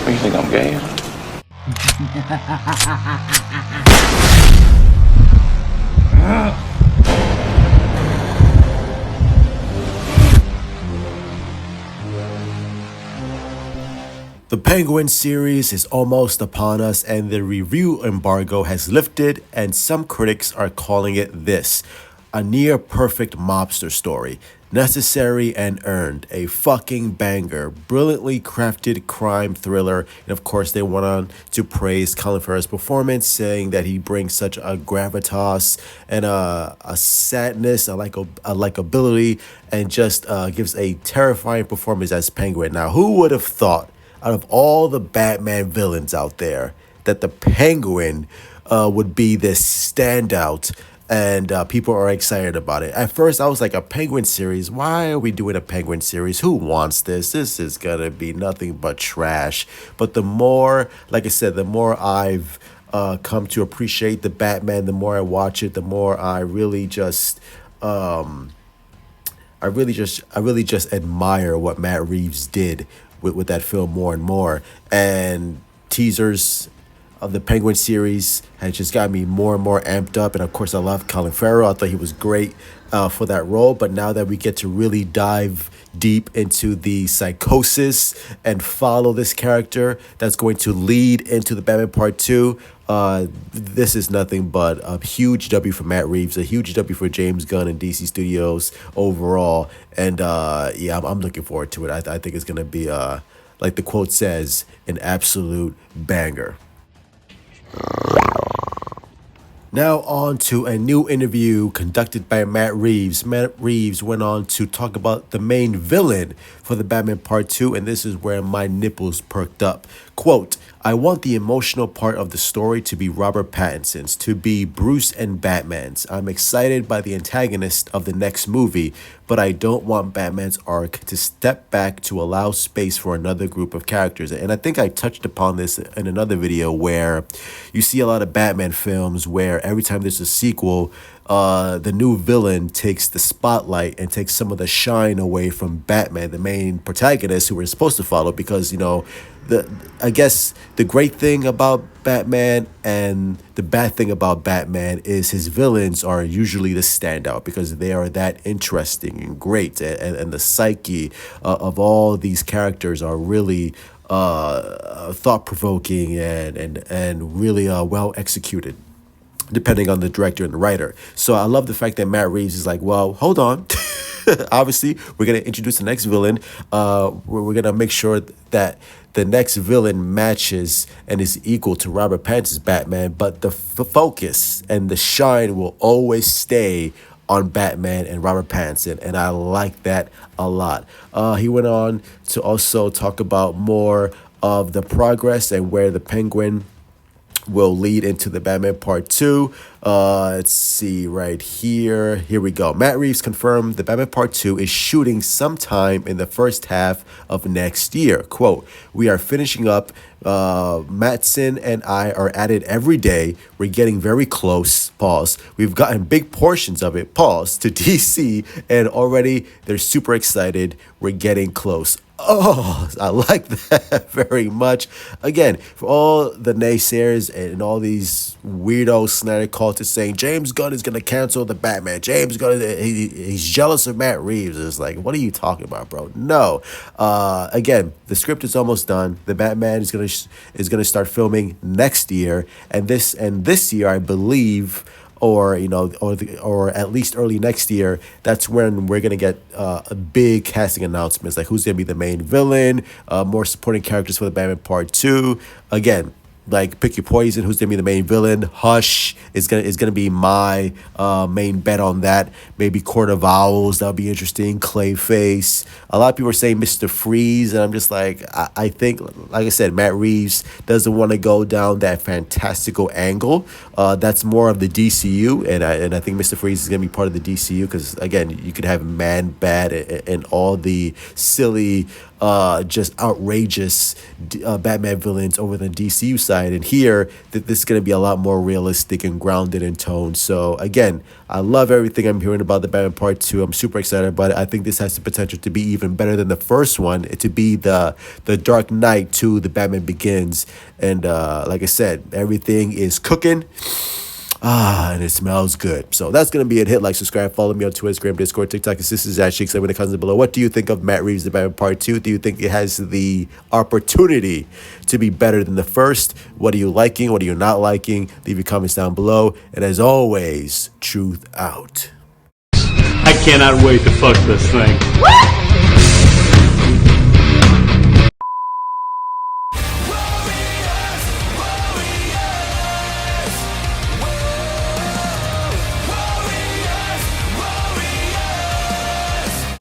What, you think I'm gay? The Penguin series is almost upon us, and the review embargo has lifted, and some critics are calling it this: a near perfect mobster story. Necessary and earned, a fucking banger, brilliantly crafted crime thriller, and of course they went on to praise Colin Farrell's performance, saying that he brings such a gravitas and a sadness, a likability, and just gives a terrifying performance as Penguin. Now, who would have thought, out of all the Batman villains out there, that the Penguin would be this standout, and people are excited about it. At first, I was like, a Penguin series? Why are we doing a Penguin series? Who wants this? This is going to be nothing but trash. But the more, like I said, the more I've come to appreciate the Batman, the more I watch it, the more I really just... I really just admire what Matt Reeves did with that film more and more. And teasers of the Penguin series has just got me more and more amped up. And of course, I love Colin Farrell. I thought he was great for that role. But now that we get to really dive deep into the psychosis and follow this character that's going to lead into the Batman Part 2, this is nothing but a huge W for Matt Reeves, a huge W for James Gunn and DC Studios overall. And yeah, I'm looking forward to it. I think it's going to be, like the quote says, an absolute banger. Now on to a new interview conducted by Matt Reeves. Matt Reeves went on to talk about the main villain for the Batman Part 2, and this is where my nipples perked up. Quote, "I want the emotional part of the story to be Robert Pattinson's, to be Bruce and Batman's. I'm excited by the antagonist of the next movie, but I don't want Batman's arc to step back to allow space for another group of characters." And I think I touched upon this in another video, where you see a lot of Batman films where every time there's a sequel, the new villain takes the spotlight and takes some of the shine away from Batman, the main protagonist who we're supposed to follow, because, you know, I guess the great thing about Batman and the bad thing about Batman is his villains are usually the standout because they are that interesting and great, and the psyche of all these characters are really thought-provoking and really well executed, depending on the director and the writer. So I love the fact that Matt Reeves is like, well, hold on. Obviously, we're going to introduce the next villain. We're going to make sure that the next villain matches and is equal to Robert Pattinson's Batman, but the focus and the shine will always stay on Batman and Robert Pattinson, and I like that a lot. He went on to also talk about more of the progress and where the Penguin will lead into the Batman Part 2. Let's see right here. Here we go. Matt Reeves confirmed the Batman Part 2 is shooting sometime in the first half of next year. Quote, "We are finishing up. Mattson and I are at it every day. We're getting very close. Pause. We've gotten big portions of it. Pause. To DC, and already they're super excited. We're getting close." Oh, I like that very much. Again, for all the naysayers and all these weirdo Snyder cultists saying James Gunn is going to cancel the Batman, James Gunn, he's jealous of Matt Reeves. It's like, what are you talking about, bro? No. Again, the script is almost done. The Batman is gonna start filming next year, and this year, I believe, or at least early next year, that's when we're gonna get a big casting announcements, like who's gonna be the main villain, more supporting characters for the Batman Part 2. Again, like, pick your poison. Who's gonna be the main villain? Hush is gonna be my main bet on that. Maybe Court of Owls, that'll be interesting. Clayface. A lot of people are saying Mr. Freeze, and I'm just like, I think, like I said, Matt Reeves doesn't want to go down that fantastical angle. That's more of the DCU, and I think Mr. Freeze is gonna be part of the DCU because, again, you could have Man Bat and all the silly just outrageous Batman villains over the DCU side. And here, this is going to be a lot more realistic and grounded in tone. So again, I love everything I'm hearing about the Batman Part 2. I'm super excited about it. I think this has the potential to be even better than the first one, to be the Dark Knight to the Batman Begins. And like I said, everything is cooking. And it smells good. So that's going to be it. Hit like, subscribe, follow me on Twitter, Instagram, Discord, TikTok. This is actually excited in the comments below. What do you think of Matt Reeves' The Batman Part 2? Do you think it has the opportunity to be better than the first? What are you liking? What are you not liking? Leave your comments down below. And as always, truth out. I cannot wait to fuck this thing.